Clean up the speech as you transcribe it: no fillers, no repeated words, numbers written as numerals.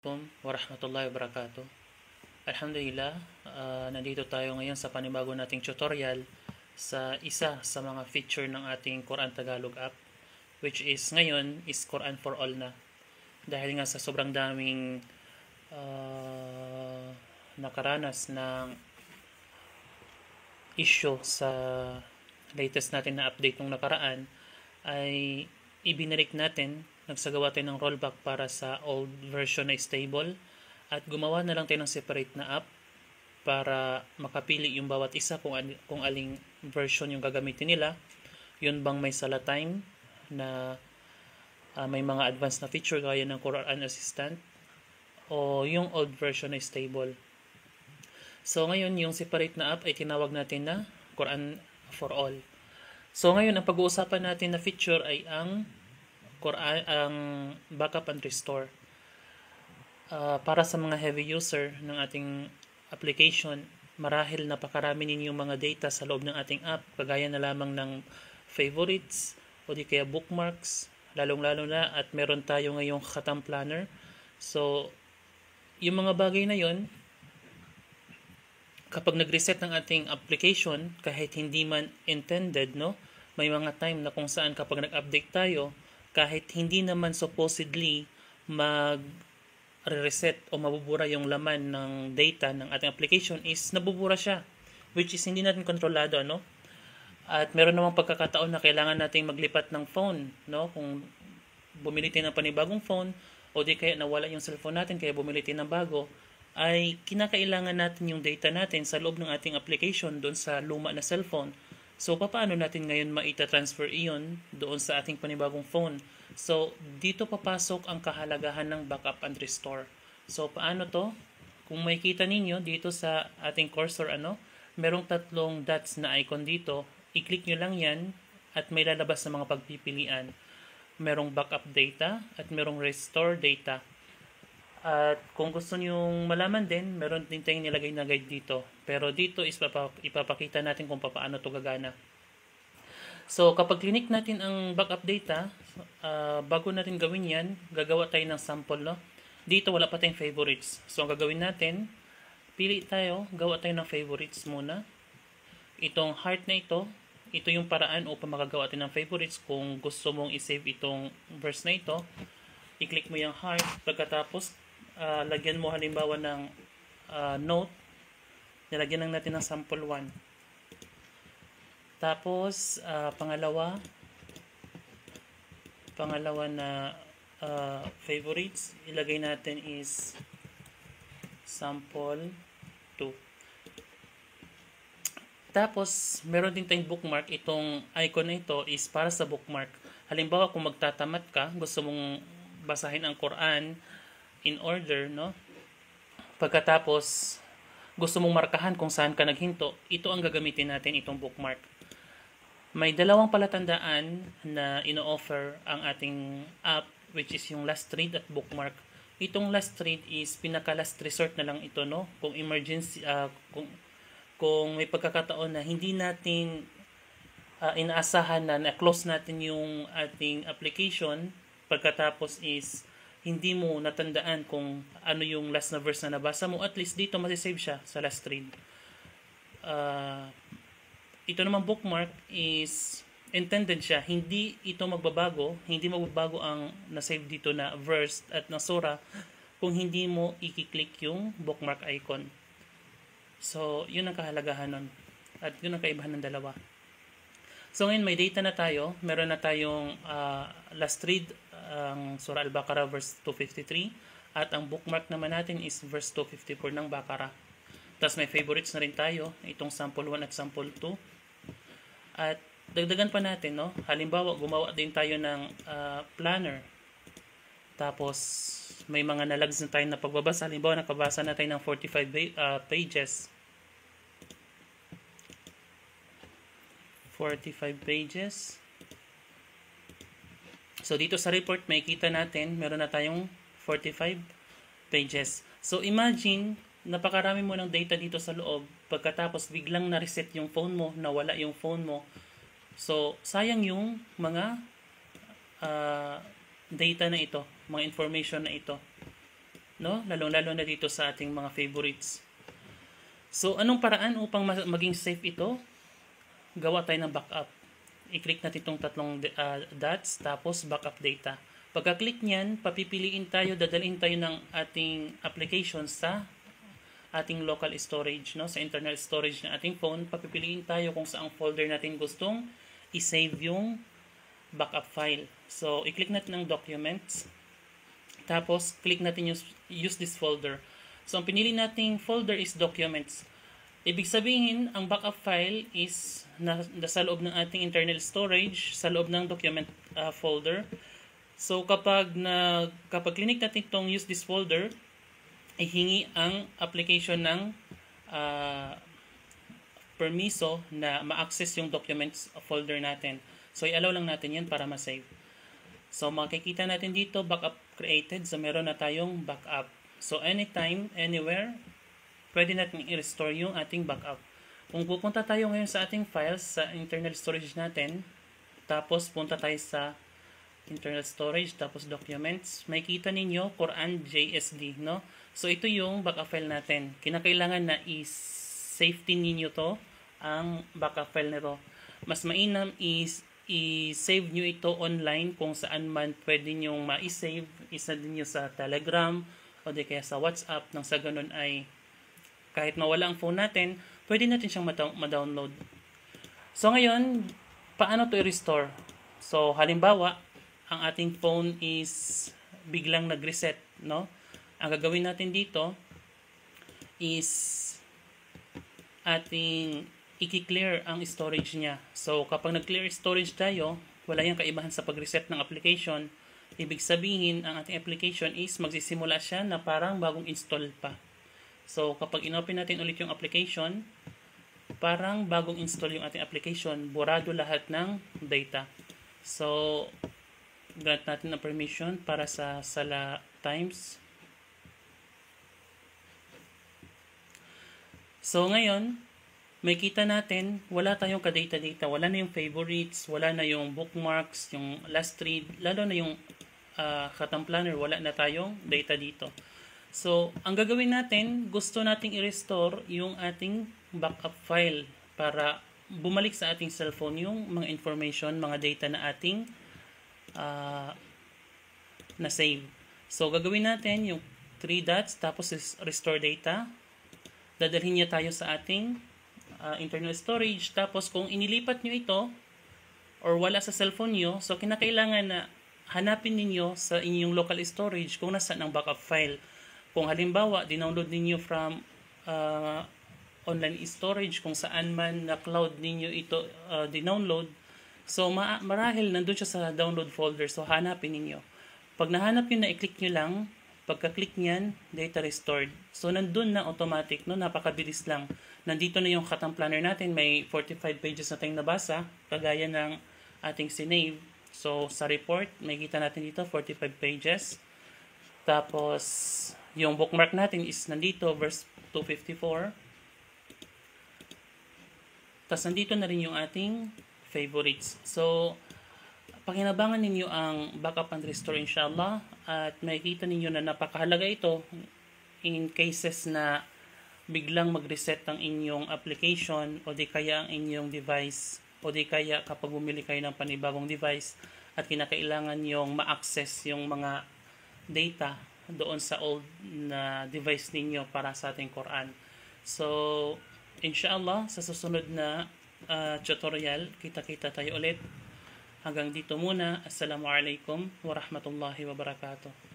Assalamualaikum warahmatullahi wabarakatuh. Alhamdulillah, nandito tayo ngayon sa panibago nating tutorial sa isa sa mga feature ng ating Quran Tagalog app, which is ngayon is Quran for All na. Dahil nga sa sobrang daming nakaranas ng issue sa latest natin na update nung nakaraan, ay ibinalik natin, nagsagawa tayo ng rollback para sa old version na stable at gumawa na lang tayo ng separate na app para makapili yung bawat isa kung aling version yung gagamitin nila. Yun bang may sala time na may mga advanced na feature gaya ng Quran Assistant, o yung old version na stable. So ngayon yung separate na app ay tinawag natin na Quran for All. So ngayon ang pag-uusapan natin na feature ay ang backup and restore. Para sa mga heavy user ng ating application, marahil napakarami ninyong mga data sa loob ng ating app, kagaya na lamang ng favorites o di kaya bookmarks, lalong-lalo na at meron tayo ngayong khatam planner. So yung mga bagay na yon, kapag nag-reset ng ating application, kahit hindi man intended, no, may mga time na kung saan kapag nag-update tayo, kahit hindi naman supposedly mag-reset o mabubura yung laman ng data ng ating application, is nabubura siya, which is hindi natin kontrolado, no? At meron namang pagkakataon na kailangan nating maglipat ng phone, no? Kung bumili tayo ng panibagong phone o di kaya nawala yung cellphone natin kaya bumili tayo ng bago, ay kinakailangan natin yung data natin sa loob ng ating application doon sa luma na cellphone. So, paano natin ngayon maita-transfer iyon doon sa ating panibagong phone? So, dito papasok ang kahalagahan ng backup and restore. So, paano to? Kung makikita ninyo dito sa ating cursor, merong tatlong dots na icon dito. I-click nyo lang yan at may lalabas na mga pagpipilian. Merong backup data at merong restore data. At kung gusto nyong malaman din, meron din tayong nilagay na guide dito. Pero dito is ipapakita natin kung paano ito gagana. So, kapag clinic natin ang backup data, bago natin gawin yan, gagawa tayo ng sample, no? Dito wala pa tayong favorites. So, ang gagawin natin, pili tayo, gawa tayo ng favorites muna. Itong heart na ito yung paraan upang makagawa tayo ng favorites. Kung gusto mong isave itong verse na ito, i-click mo yung heart. Pagkatapos, lagyan mo halimbawa ng note. Nilagyan lang natin ng sample 1. Tapos, pangalawa na favorites, ilagay natin is sample 2. Tapos, meron din tayong bookmark. Itong icon na ito is para sa bookmark. Halimbawa, kung magtatamat ka, gusto mong basahin ang Quran in order, no? Pagkatapos, gusto mong markahan kung saan ka naghinto, ito ang gagamitin natin, itong bookmark. May dalawang palatandaan na ino-offer ang ating app, which is yung last read at bookmark. Itong last read is pinaka-last resort na lang ito, no? Kung emergency, kung may pagkakataon na hindi natin inaasahan na na-close natin yung ating application, pagkatapos is hindi mo natandaan kung ano yung last na verse na nabasa mo, at least dito masisave siya sa last read. Ito naman bookmark is intended siya, hindi ito magbabago, hindi magbabago ang na-save dito na verse at na surah kung hindi mo i-click yung bookmark icon. So, yun ang kahalagahan nun. At yun ang kaibahan ng dalawa. So, ngayon may data na tayo. Meron na tayong last read, ang Surah Al-Baqarah verse 253. At ang bookmark naman natin is verse 254 ng Baqarah. Tapos may favorites na rin tayo. Itong sample 1 at sample 2. At dagdagan pa natin, no? Halimbawa, gumawa din tayo ng planner. Tapos, may mga nalags na tayo na pagbabasa. Halimbawa, nakabasa na tayo ng 45 pages. 45 pages. So, dito sa report, makikita natin, meron na tayong 45 pages. So, imagine, napakarami mo ng data dito sa loob. Pagkatapos, biglang na-reset yung phone mo, nawala yung phone mo. So, sayang yung mga data na ito, mga information na ito. no? Lalong-lalo na dito sa ating mga favorites. So, anong paraan upang maging safe ito? Gawa tayo ng backup. I-click natin itong tatlong dots, tapos backup data. Pagka-click niyan, papipiliin tayo, dadalhin tayo ng ating application sa ating local storage, no? Sa internal storage ng ating phone. Papipiliin tayo kung saang folder natin gustong i-save yung backup file. So, i-click natin ang documents. Tapos, click natin yung use this folder. So, ang pinili nating folder is documents. Ibig sabihin, ang backup file is nasa loob ng ating internal storage, sa loob ng document folder. So, kapag clinic natin itong use this folder, ihingi ang application ng permiso na ma-access yung documents folder natin. So, i-allow lang natin yan para ma-save. So, makikita natin dito, backup created. So, meron na tayong backup. So, anytime, anywhere, pwede natin i-restore yung ating backup. Kung pupunta tayo ngayon sa ating files, sa internal storage natin, tapos punta tayo sa internal storage, tapos documents, may kita ninyo, Quran JSD, no? So, ito yung backup file natin. Kinakailangan na i-safety ninyo to, ang backup file nito. Mas mainam is i-save nyo ito online kung saan man pwede nyo ma-save. Isa din nyo sa Telegram o di kaya sa WhatsApp. Nang sa ganun ay kahit mawala ang phone natin, pwede natin siyang ma-download. So ngayon, paano to i-restore? So halimbawa, ang ating phone is biglang nag-reset, no? Ang gagawin natin dito is ating i-clear ang storage niya. So kapag nag-clear storage tayo, wala yung kaibahan sa pag-reset ng application. Ibig sabihin, ang ating application is magsisimula siya na parang bagong install pa. So, kapag inopen natin ulit yung application, parang bagong install yung ating application, burado lahat ng data. So, grant natin ang permission para sa Sala Times. So, ngayon, may kita natin, wala tayong ka-data-data, wala na yung favorites, wala na yung bookmarks, yung last read, lalo na yung Khatam Planner, wala na tayong data dito. So, ang gagawin natin, gusto nating i-restore yung ating backup file para bumalik sa ating cellphone yung mga information, mga data na ating na-save. So, gagawin natin yung 3 dots, tapos is restore data. Dadalhin niya tayo sa ating internal storage. Tapos, kung inilipat nyo ito or wala sa cellphone nyo, so kinakailangan na hanapin ninyo sa inyong local storage kung nasaan ang backup file. Kung halimbawa, dinownload ninyo from online storage, kung saan man na cloud ninyo ito dinownload, so marahil nandun siya sa download folder, so hanapin ninyo. Pag nahanap nyo na, i-click nyo lang, pagka-click nyan, data restored. So nandun na automatic, no? Napakabilis lang. Nandito na yung Khatam Planner natin, may 45 pages na tayong nabasa, kagaya ng ating sinave. So sa report, may kita natin dito, 45 pages. Tapos, yung bookmark natin is nandito, verse 254. Tapos nandito na rin yung ating favorites. So, pakinabangan ninyo ang backup and restore inshallah. At makikita ninyo na napakahalaga ito in cases na biglang mag-reset ang inyong application o di kaya ang inyong device o di kaya kapag bumili kayo ng panibagong device at kinakailangan yung ma-access yung mga data doon sa old na device ninyo para sa ating Quran. So, inshallah, sa susunod na tutorial, kita-kita tayo ulit. Hanggang dito muna. Assalamualaikum warahmatullahi wabarakatuh.